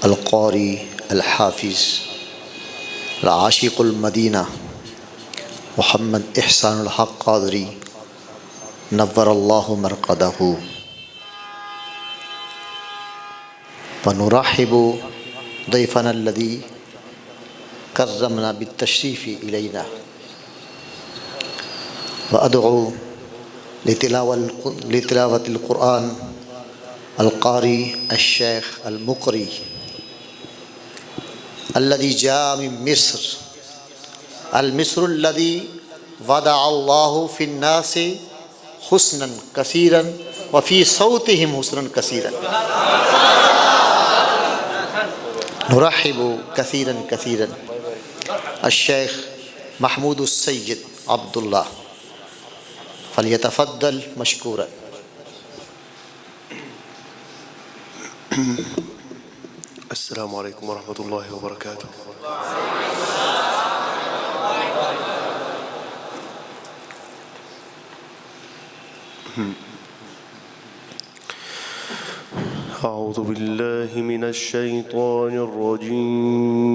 القاري الحافظ العاشق المدينة محمد إحسان الحق قادري نور الله مرقده. ونرحب ضيفنا الذي كرمنا بالتشريف إلينا، وأدعو لتلاوة القرآن القاري الشيخ المقري الذي جاء من مصر، المصر الذي وضع الله في الناس حسنا كثيرا وفي صوتهم حسنا كثيرا. نرحب كثيرا كثيرا الشيخ محمود السيد عبد الله، فليتفضل مشكورا. السلام عليكم ورحمة الله وبركاته. أعوذ بالله من الشيطان الرجيم.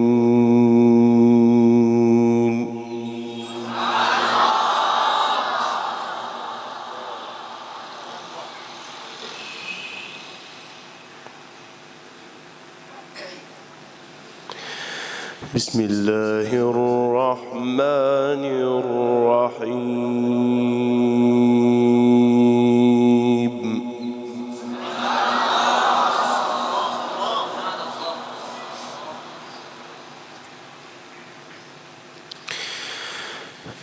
بسم الله الرحمن الرحيم.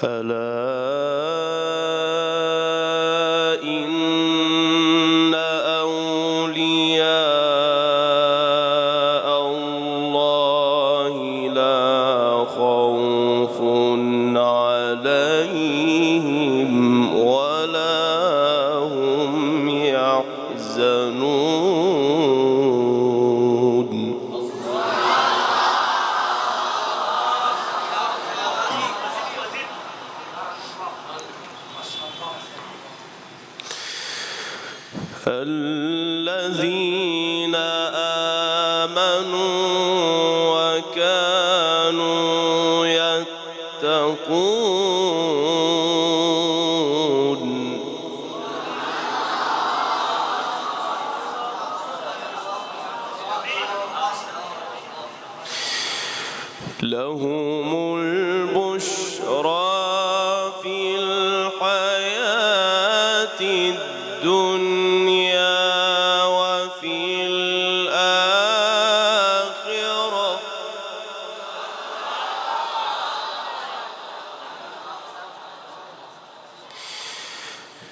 ألا إن أولياء الله لا خوف عليهم ولا هم يحزنون. الذين آمنوا وكانوا يتقون. لهم البشرى في الحياة الدنيا وفي الآخرة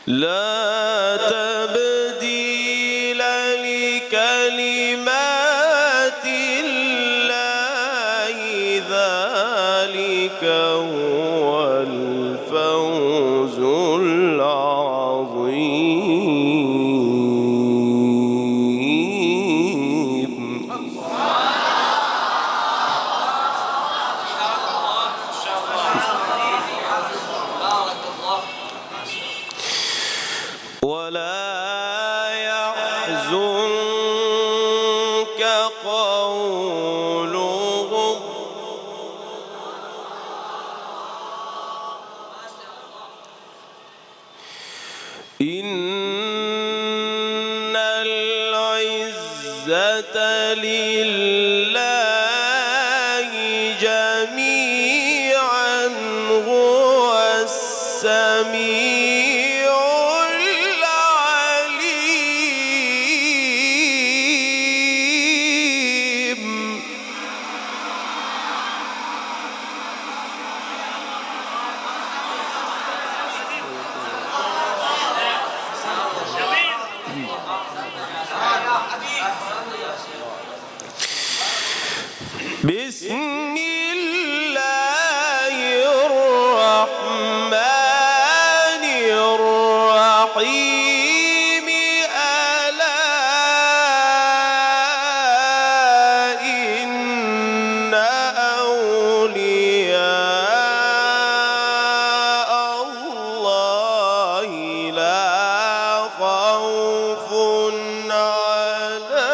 لا تبديل لكلمات الله، ذلك هو الفوز العظيم. ولا يحزنك قولهم إن العزة لله جميعا هو السميع العليم. بسم الله الرحمن الرحيم. ألا إن أولياء الله لا خوف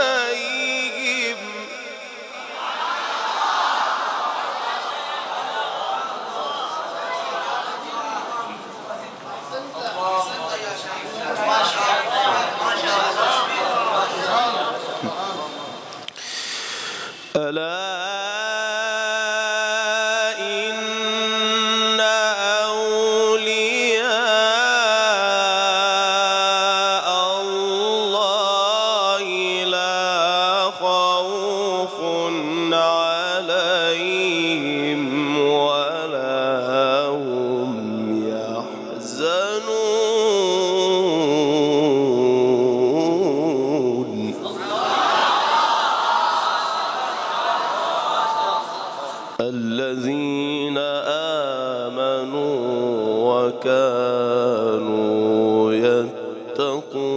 عليهم ألا إن أولياء الله لا خوف عليهم ولا هم يحزنون الذين آمنوا وكانوا يتقون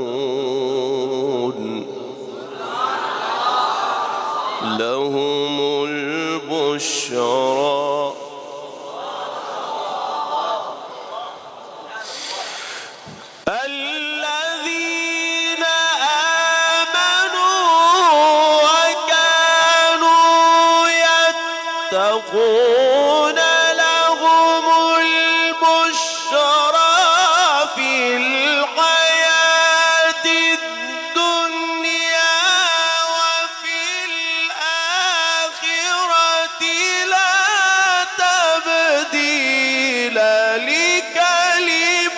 لهم البشرى الذين آمنوا وكانوا يتقون لهم البشرى في الحياة الدنيا وفي الآخرة لا تبديل لكلمات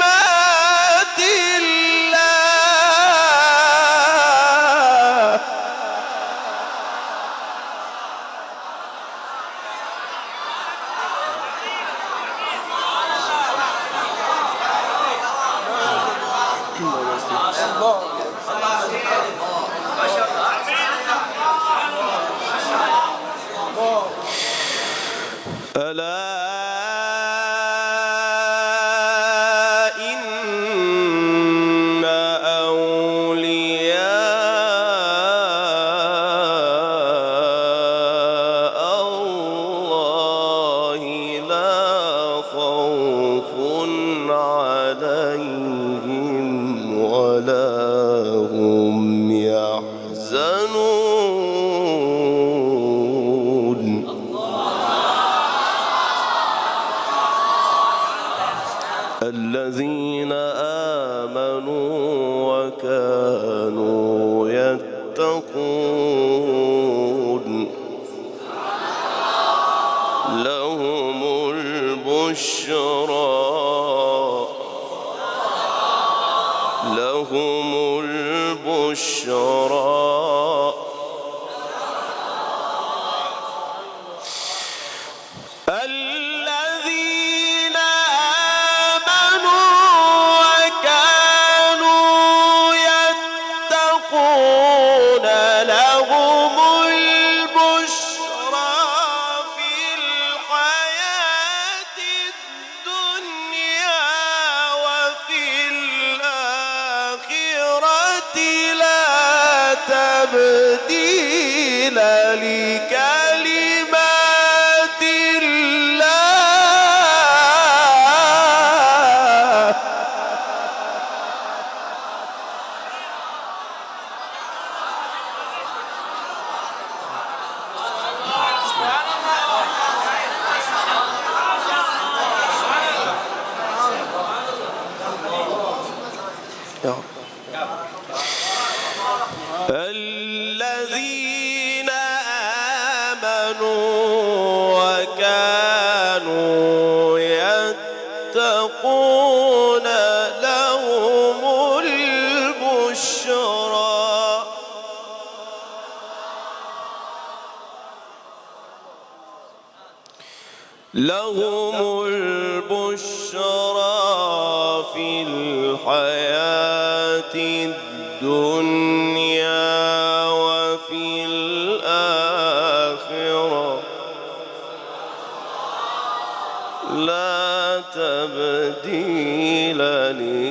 الله ألا إن أولياء الله لا خوف عليهم ولا هم يحزنون الذين آمنوا وكانوا يتقون لهم البشرى لهم البشرى الذين آمنوا وكانوا يتقون لهم البشرى في الحياة الدنيا وفي الآخرة لا تبديل لكلمات الله الذين آمنوا وكانوا يتقون لهم البشرى لهم البشرى في الحياة الدنيا وفي الآخرة لا تبديل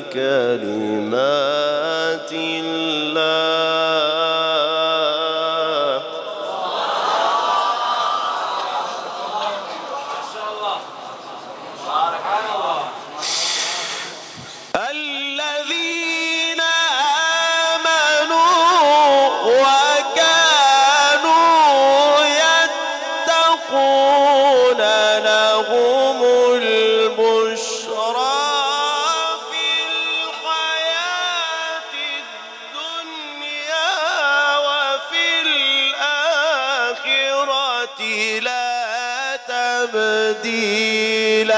لكلمات الله الذين آمنوا وكانوا يتقون لهم البشرى في الحياة الدنيا لا تبديل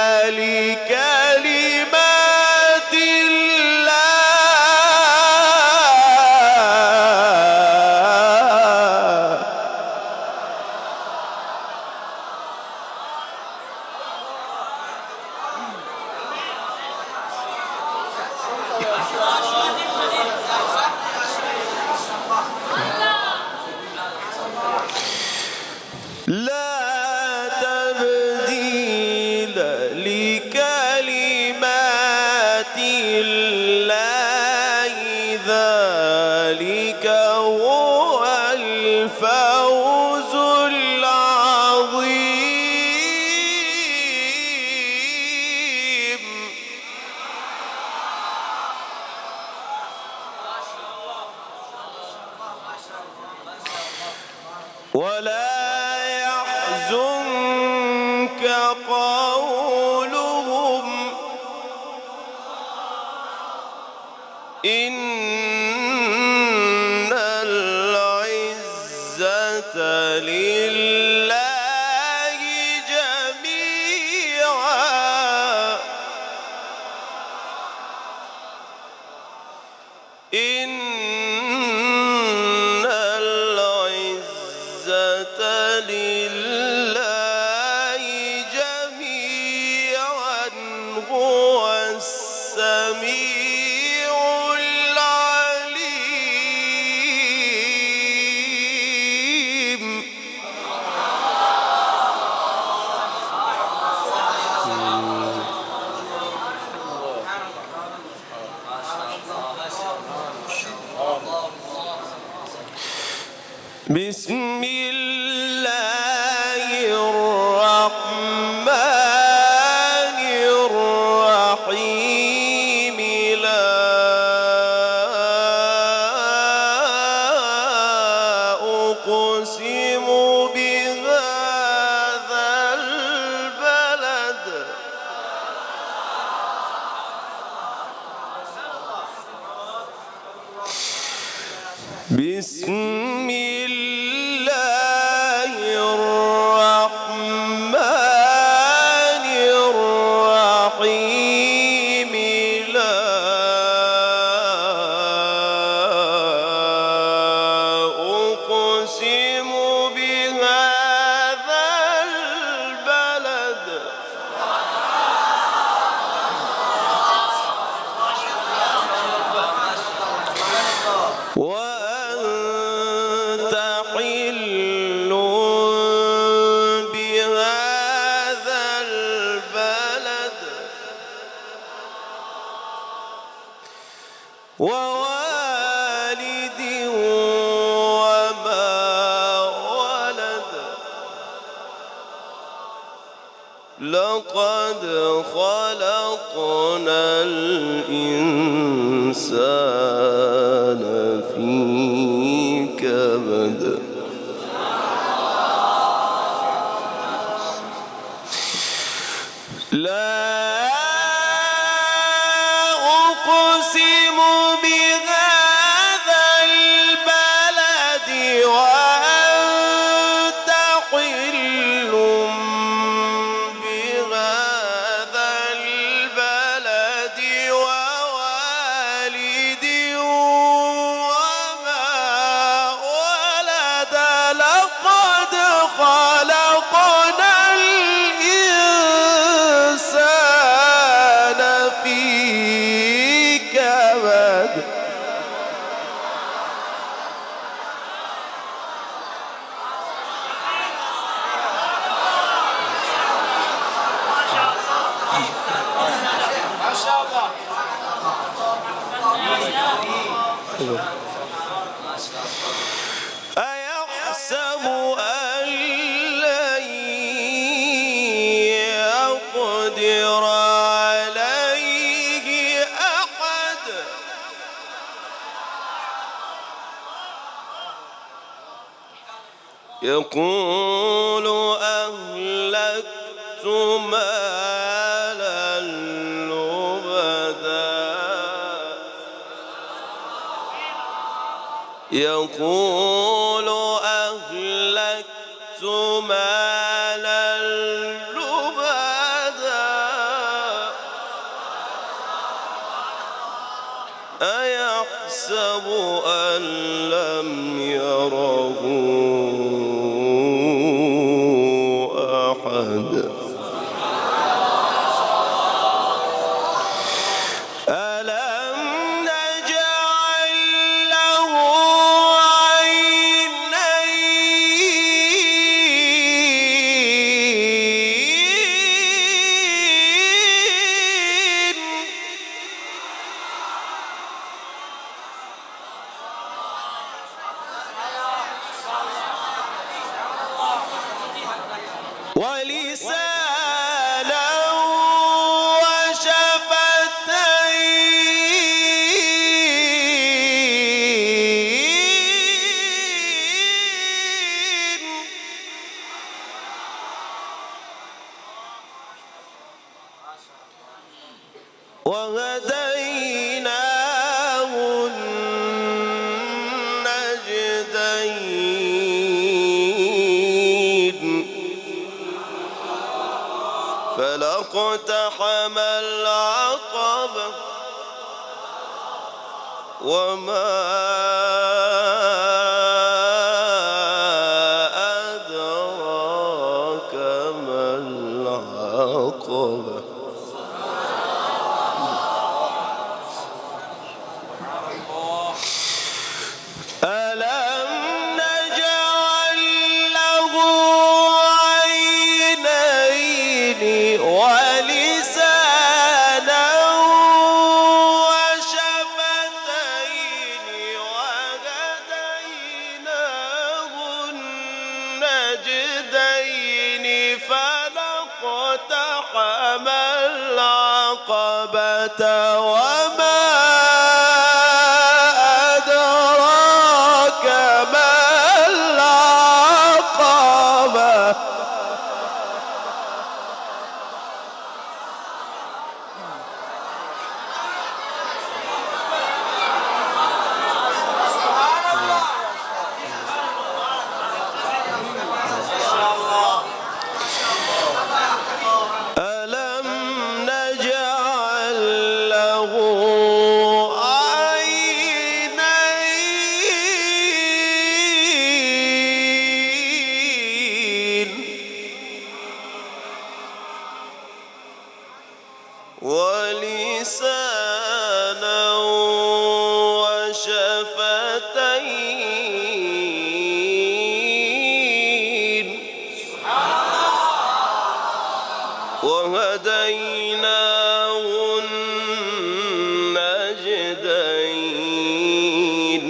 لكلمات الله. لا تبديل لكلمات الله، ذلك هو الفوز العظيم. ولا يحزنك قولهم إن العزة لله جميعا. إن العزة لله جميعا هو السميع العليم. بسم الله الرحمن الرحيم. لا أقسم بهذا البلد. بسم الله الرحمن الرحيم. لا أقسم بهذا البلد. وأنت حل بهذا البلد. ووالد وما ولد. لقد خلقنا الإنسان في كبد. لا أقسم بهذا البلد وأنت حل بهذا البلد ووالد وما ولد. لقد خلقنا الإنسان في كبد. ما شاء الله. أيحسب أن لن يقدر عليه أحد. يقول أهلكت مالا لبدا. يقول أهلكت مالا وهديناه النجدين فلا اقتحم العقبة وما أدراك ما العقبة ألم نجعل له عينين ولسانا وشفتين وهديناه النجدين فلا اقتحم العقبة وما أدراك ما العقبة ألم نجعل له عينين ولسانا وشفتين وهديناه النجدين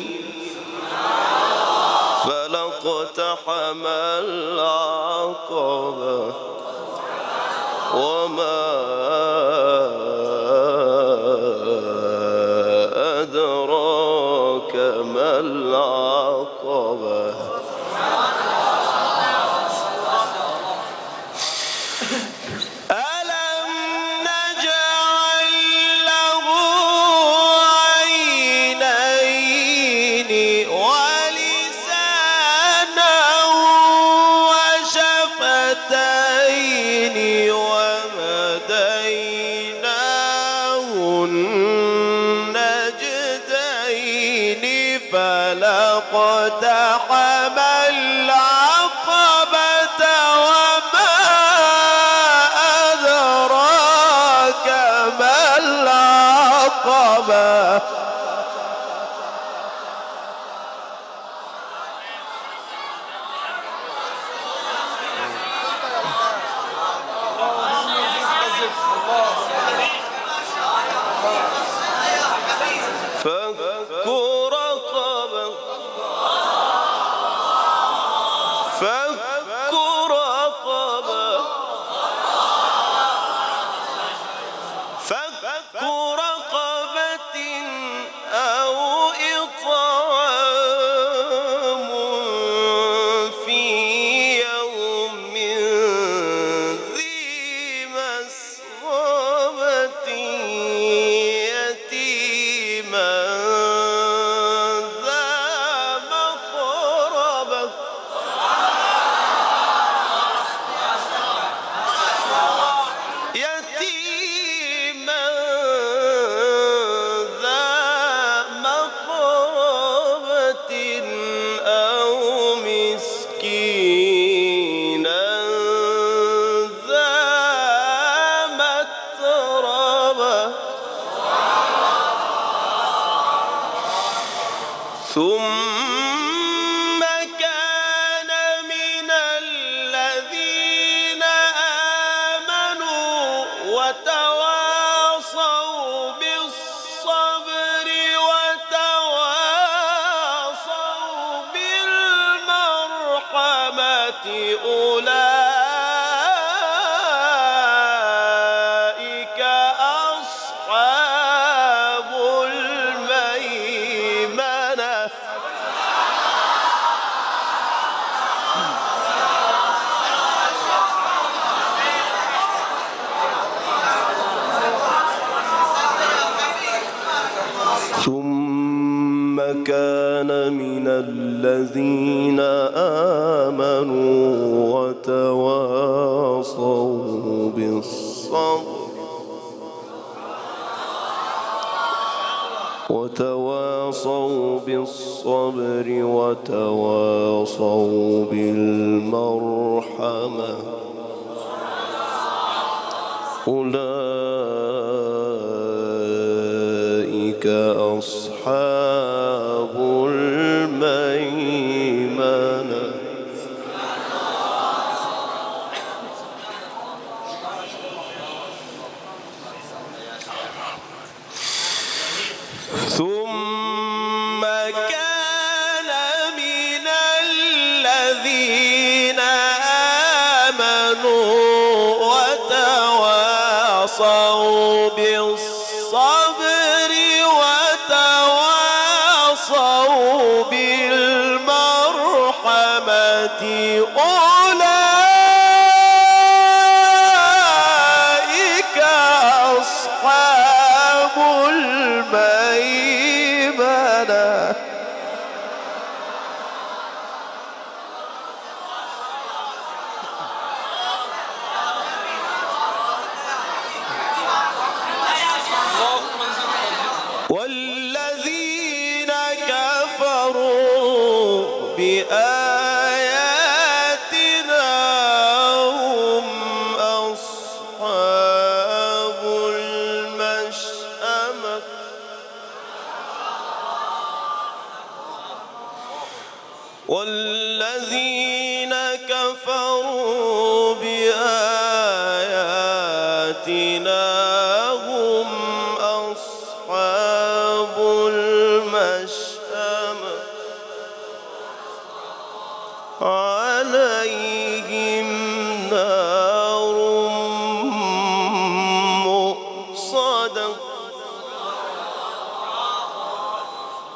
فلا اقتحم العقبة وما أدراك ما العقبة ألم نجعل له عينين ولسانا وشفتين وهديناه النجدين فلا اقتحم العقبة وما أدراك ما العقبة فك رقبة فك رقبة فك رقبة أو إطعام في يوم ذي مسغبة يتيما ذا مقربة يتيما ذا مقربة أو مسكينا ذا متربة ثم كان من الذين آمنوا وتواصوا بالصبر وتواصوا بالمرحمة أولئك أصحاب الميمنة الذين آمنوا وتواصوا بالصبر وتواصوا بالمرحمة أولئك أصحاب الميمنة. ثم كان من الذين آمنوا وتواصوا بالصبر وتواصوا بالمرحمة أولئك أصحاب الميمنة. والذين كفروا بآياتنا هم أصحاب المشأمة. والذين كفروا بآياتنا هم أصحاب المشأمة عليهم نار مؤصدة.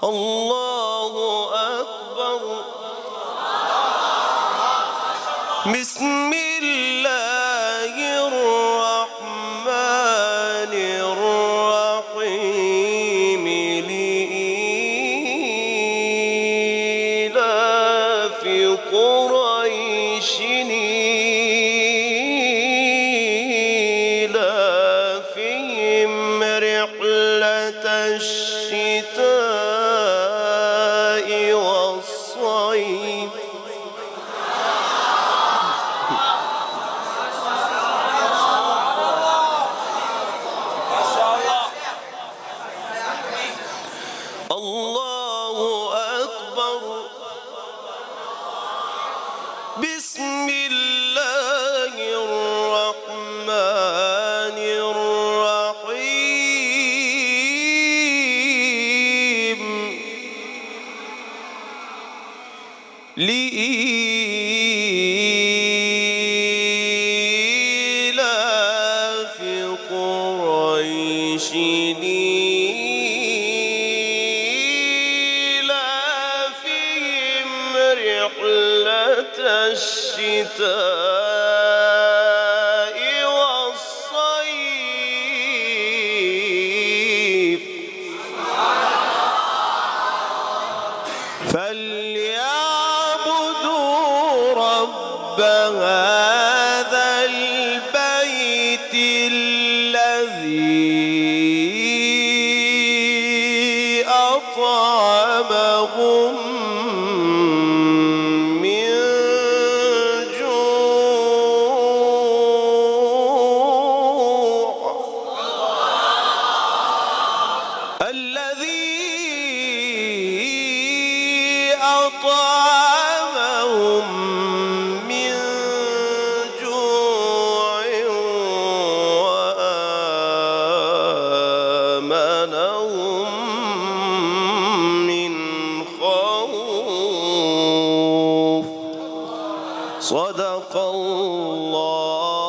الله أكبر. بسم الله الرحمن الرحيم. لإيلاف قريش إيلافهم رحلة الشتاء والصيف. الله أكبر. بسم الله الرحمن الرحيم. لإيلاف قريش إيلافهم رحلة الشتاء والصيف. فليعبدوا رب هذا البيت الذي أطعمهم من جوع. الذي أطعمهم من جوع وآمنهم من خوف. صدق الله